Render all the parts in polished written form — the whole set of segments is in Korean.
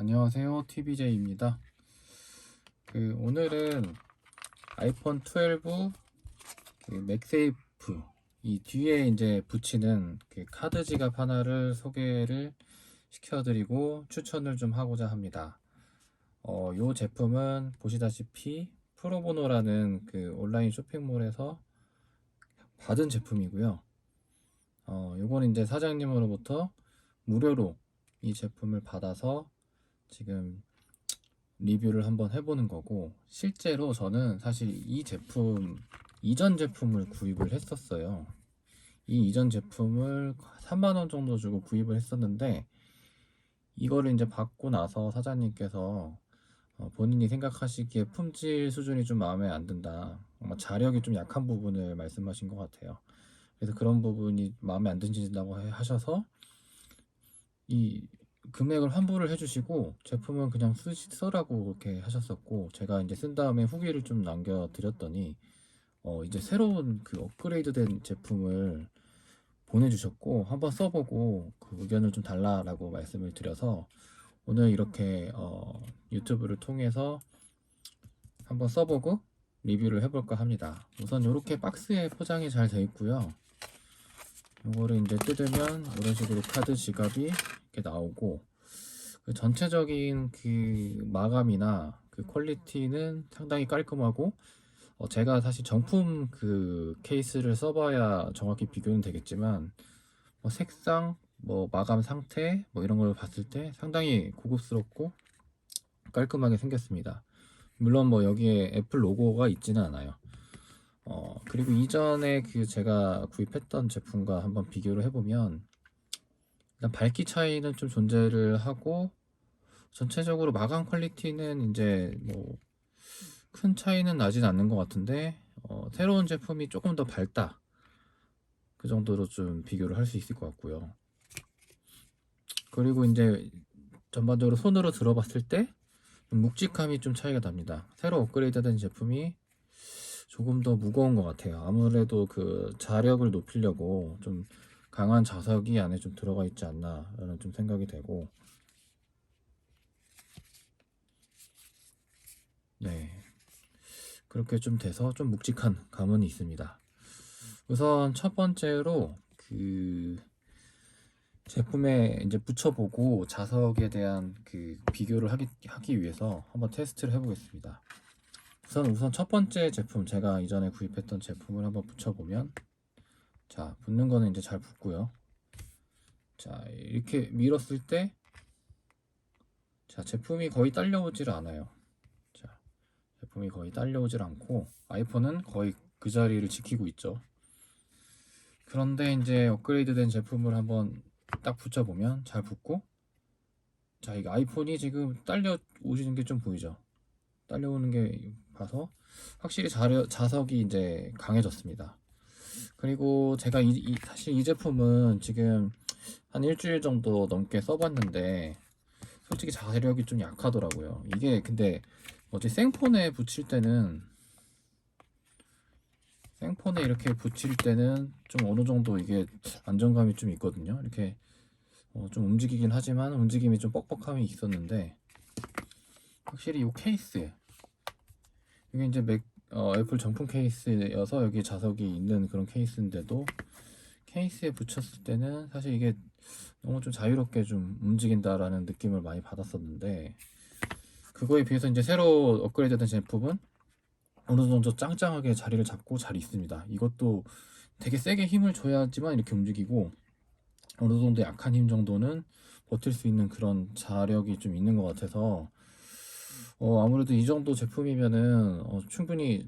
안녕하세요, TBJ입니다. 오늘은 아이폰 12 맥세이프 이 뒤에 이제 붙이는 카드 지갑 하나를 소개를 시켜드리고 추천을 좀 하고자 합니다. 이 제품은 보시다시피 프로보노라는 온라인 쇼핑몰에서 받은 제품이고요. 요거는 이제 사장님으로부터 무료로 이 제품을 받아서 지금 리뷰를 한번 해보는 거고, 실제로 저는 사실 이 제품 이전 제품을 구입을 했었어요. 이 이전 제품을 3만원 정도 주고 구입을 했었는데, 이거를 이제 받고 나서 사장님께서 본인이 생각하시기에 품질 수준이 좀 마음에 안 든다, 자력이 좀 약한 부분을 말씀하신 것 같아요. 그래서 그런 부분이 마음에 안 드신다고 하셔서 이 금액을 환불을 해주시고 제품은 그냥 쓰라고 그렇게 하셨었고, 제가 이제 쓴 다음에 후기를 좀 남겨드렸더니 이제 새로운 업그레이드된 제품을 보내주셨고, 한번 써보고 의견을 좀 달라라고 말씀을 드려서 오늘 이렇게 유튜브를 통해서 한번 써보고 리뷰를 해볼까 합니다. 우선 이렇게 박스에 포장이 잘 되어 있고요. 이거를 이제 뜯으면 이런 식으로 카드 지갑이 이렇게 나오고, 전체적인 마감이나 퀄리티는 상당히 깔끔하고, 제가 사실 정품 케이스를 써봐야 정확히 비교는 되겠지만, 색상, 마감 상태, 이런 걸 봤을 때 상당히 고급스럽고 깔끔하게 생겼습니다. 물론 여기에 애플 로고가 있지는 않아요. 그리고 이전에 제가 구입했던 제품과 한번 비교를 해보면, 일단 밝기 차이는 좀 존재를 하고, 전체적으로 마감 퀄리티는 이제 큰 차이는 나진 않는 것 같은데, 새로운 제품이 조금 더 밝다, 그 정도로 좀 비교를 할 수 있을 것 같고요. 그리고 이제 전반적으로 손으로 들어봤을 때 묵직함이 좀 차이가 납니다. 새로 업그레이드된 제품이 조금 더 무거운 것 같아요. 아무래도 자력을 높이려고 좀 강한 자석이 안에 좀 들어가 있지 않나 라는 좀 생각이 되고, 네, 그렇게 좀 돼서 좀 묵직한 감은 있습니다. 우선 첫 번째로 제품에 이제 붙여보고 자석에 대한 비교를 하기 위해서 한번 테스트를 해보겠습니다. 우선 첫 번째 제품, 제가 이전에 구입했던 제품을 한번 붙여보면, 자, 붙는 거는 이제 잘 붙고요. 자, 이렇게 밀었을 때, 자, 제품이 거의 딸려오질 않아요. 자, 제품이 거의 딸려오질 않고 아이폰은 거의 그 자리를 지키고 있죠. 그런데 이제 업그레이드된 제품을 한번 딱 붙여보면 잘 붙고, 자, 이게 아이폰이 지금 딸려오시는 게 좀 보이죠. 딸려오는 게 봐서 확실히 자석이 이제 강해졌습니다. 그리고 제가 사실 이 제품은 지금 한 일주일 정도 넘게 써봤는데, 솔직히 자력이 좀 약하더라고요. 이게 근데 생폰에 붙일 때는, 생폰에 이렇게 붙일 때는 좀 어느 정도 이게 안정감이 좀 있거든요. 이렇게 좀 움직이긴 하지만 움직임이 좀 뻑뻑함이 있었는데, 확실히 이 케이스, 이게 이제 애플 정품 케이스여서 여기 자석이 있는 그런 케이스인데도 케이스에 붙였을 때는 사실 이게 너무 좀 자유롭게 좀 움직인다라는 느낌을 많이 받았었는데, 그거에 비해서 이제 새로 업그레이드된 제품은 어느 정도 짱짱하게 자리를 잡고 잘 있습니다. 이것도 되게 세게 힘을 줘야지만 이렇게 움직이고, 어느 정도 약한 힘 정도는 버틸 수 있는 그런 자력이 좀 있는 것 같아서 아무래도 이 정도 제품이면은 충분히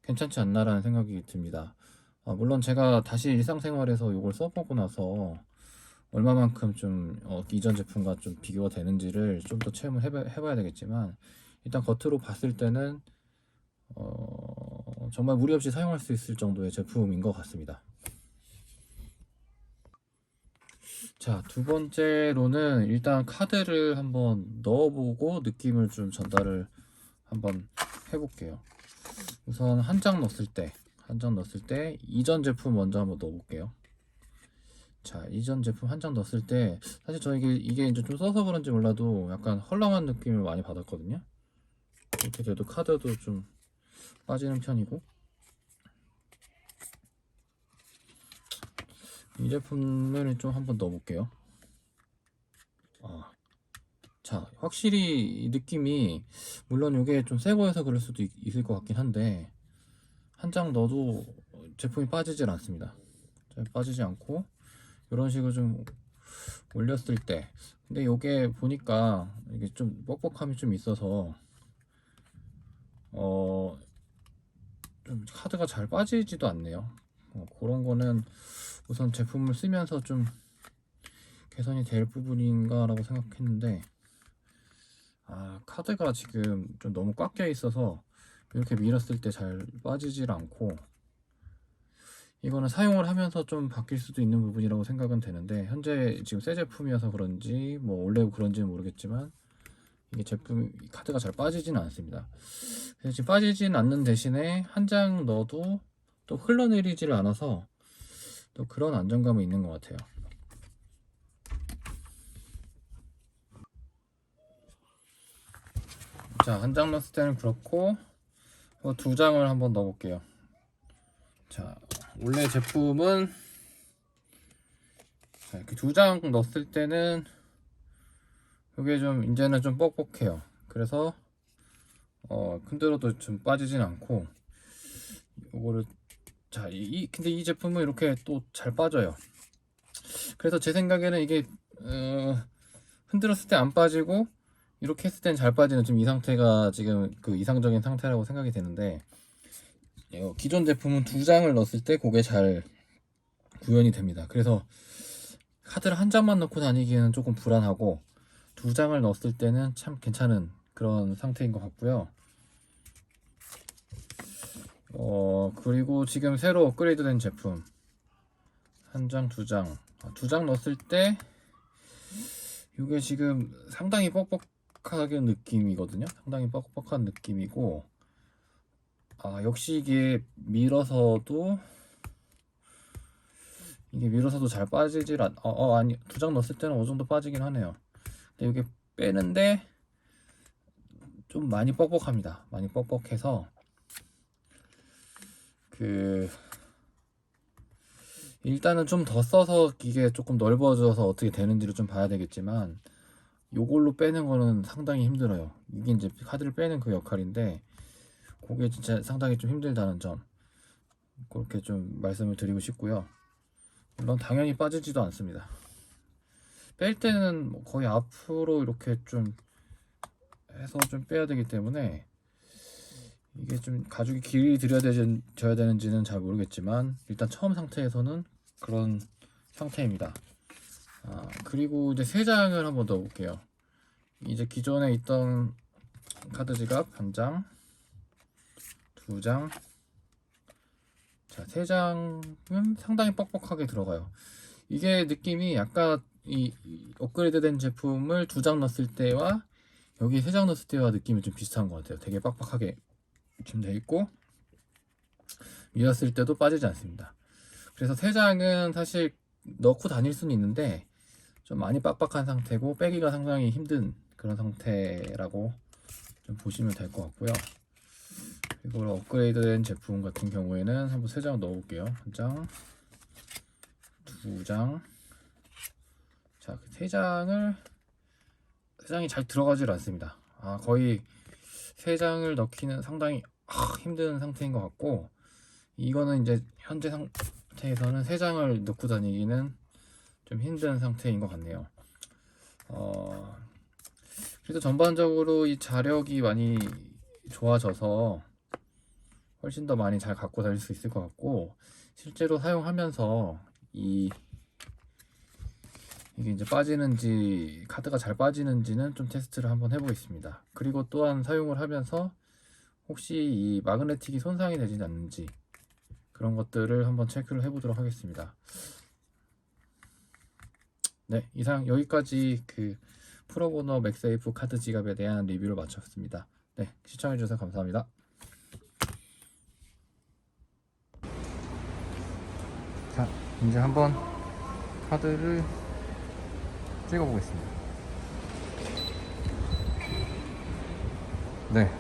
괜찮지 않나라는 생각이 듭니다. 물론 제가 다시 일상생활에서 이걸 써보고 나서 얼마만큼 좀 이전 제품과 좀 비교가 되는지를 좀 더 체험을 해봐야 되겠지만, 일단 겉으로 봤을 때는 정말 무리 없이 사용할 수 있을 정도의 제품인 것 같습니다. 자, 두 번째로는 일단 카드를 한번 넣어보고 느낌을 좀 전달을 한번 해볼게요. 우선 한 장 넣었을 때 이전 제품 먼저 한번 넣어볼게요. 자, 이전 제품 한 장 넣었을 때 사실 저 이게 이제 좀 써서 그런지 몰라도 약간 헐렁한 느낌을 많이 받았거든요. 이렇게 돼도 카드도 좀 빠지는 편이고, 이 제품을 좀 한번 넣어볼게요. 자, 확실히 이 느낌이, 물론 이게 좀 새 거여서 그럴 수도 있을 것 같긴 한데, 한 장 넣어도 제품이 빠지질 않습니다. 잘 빠지지 않고, 이런 식으로 좀 올렸을 때, 근데 이게 보니까 이게 좀 뻑뻑함이 좀 있어서 좀 카드가 잘 빠지지도 않네요. 그런 거는 우선 제품을 쓰면서 좀 개선이 될 부분인가 라고 생각했는데, 카드가 지금 좀 너무 꽉 껴 있어서 이렇게 밀었을 때 잘 빠지질 않고, 이거는 사용을 하면서 좀 바뀔 수도 있는 부분이라고 생각은 되는데, 현재 지금 새 제품이어서 그런지 뭐 원래 그런지는 모르겠지만 이게 제품 카드가 잘 빠지지는 않습니다. 그래서 지금 빠지진 않는 대신에 한 장 넣어도 또 흘러내리지를 않아서 또 그런 안정감이 있는 것 같아요. 자, 한 장 넣었을 때는 그렇고, 두 장을 한번 넣어볼게요. 자, 원래 제품은 이렇게 두 장 넣었을 때는 이게 좀 이제는 좀 뻑뻑해요. 그래서 흔들어도 좀 빠지진 않고, 이거를, 자, 근데 이 제품은 이렇게 또 잘 빠져요. 그래서 제 생각에는 이게 흔들었을 때 안 빠지고 이렇게 했을 땐 잘 빠지는, 좀 이 상태가 지금 그 이상적인 상태라고 생각이 되는데, 기존 제품은 두 장을 넣었을 때 그게 잘 구현이 됩니다. 그래서 카드를 한 장만 넣고 다니기에는 조금 불안하고, 두 장을 넣었을 때는 참 괜찮은 그런 상태인 것 같고요. 그리고 지금 새로 업그레이드된 제품 한 장, 두 장 넣었을 때 이게 지금 상당히 뻑뻑하게 느낌이거든요. 상당히 뻑뻑한 느낌이고, 역시 이게 밀어서도 잘 빠지질 아니, 두 장 넣었을 때는 어느 정도 빠지긴 하네요. 근데 이게 빼는데 좀 많이 뻑뻑합니다. 많이 뻑뻑해서 일단은 좀 더 써서 이게 조금 넓어져서 어떻게 되는지를 좀 봐야 되겠지만, 요걸로 빼는 거는 상당히 힘들어요. 이게 이제 카드를 빼는 그 역할인데, 그게 진짜 상당히 좀 힘들다는 점, 그렇게 좀 말씀을 드리고 싶고요. 물론 당연히 빠지지도 않습니다. 뺄 때는 뭐 거의 앞으로 이렇게 좀 해서 좀 빼야 되기 때문에, 이게 좀 가죽이 길이 들여져야 되는지는 잘 모르겠지만 일단 처음 상태에서는 그런 상태입니다. 그리고 이제 세 장을 한번 넣어 볼게요. 이제 기존에 있던 카드 지갑 한 장, 두 장, 자, 세 장은 상당히 뻑뻑하게 들어가요. 이게 느낌이 아까 이 업그레이드된 제품을 두 장 넣었을 때와 여기 세 장 넣었을 때와 느낌이 좀 비슷한 것 같아요. 되게 빡빡하게 지금 돼 있고, 밀었을 때도 빠지지 않습니다. 그래서 세 장은 사실 넣고 다닐 수는 있는데 좀 많이 빡빡한 상태고 빼기가 상당히 힘든 그런 상태라고 좀 보시면 될 것 같고요. 그리고 업그레이드된 제품 같은 경우에는 한번 세 장 넣어볼게요. 한 장, 두 장. 자, 세 장이 잘 들어가질 않습니다. 거의 세 장을 넣기는 상당히 힘든 상태인 것 같고, 이거는 이제 현재 상태에서는 세 장을 넣고 다니기는 좀 힘든 상태인 것 같네요. 그래서 전반적으로 이 자력이 많이 좋아져서 훨씬 더 많이 잘 갖고 다닐 수 있을 것 같고, 실제로 사용하면서 이게 이제 빠지는지, 카드가 잘 빠지는지는 좀 테스트를 한번 해보겠습니다. 그리고 또한 사용을 하면서 혹시 이 마그네틱이 손상이 되지 않는지 그런 것들을 한번 체크를 해보도록 하겠습니다. 네, 이상 여기까지 그 프로보너 맥세이프 카드 지갑에 대한 리뷰를 마쳤습니다. 네, 시청해주셔서 감사합니다. 자, 이제 한번 카드를 찍어 보겠습니다. 네,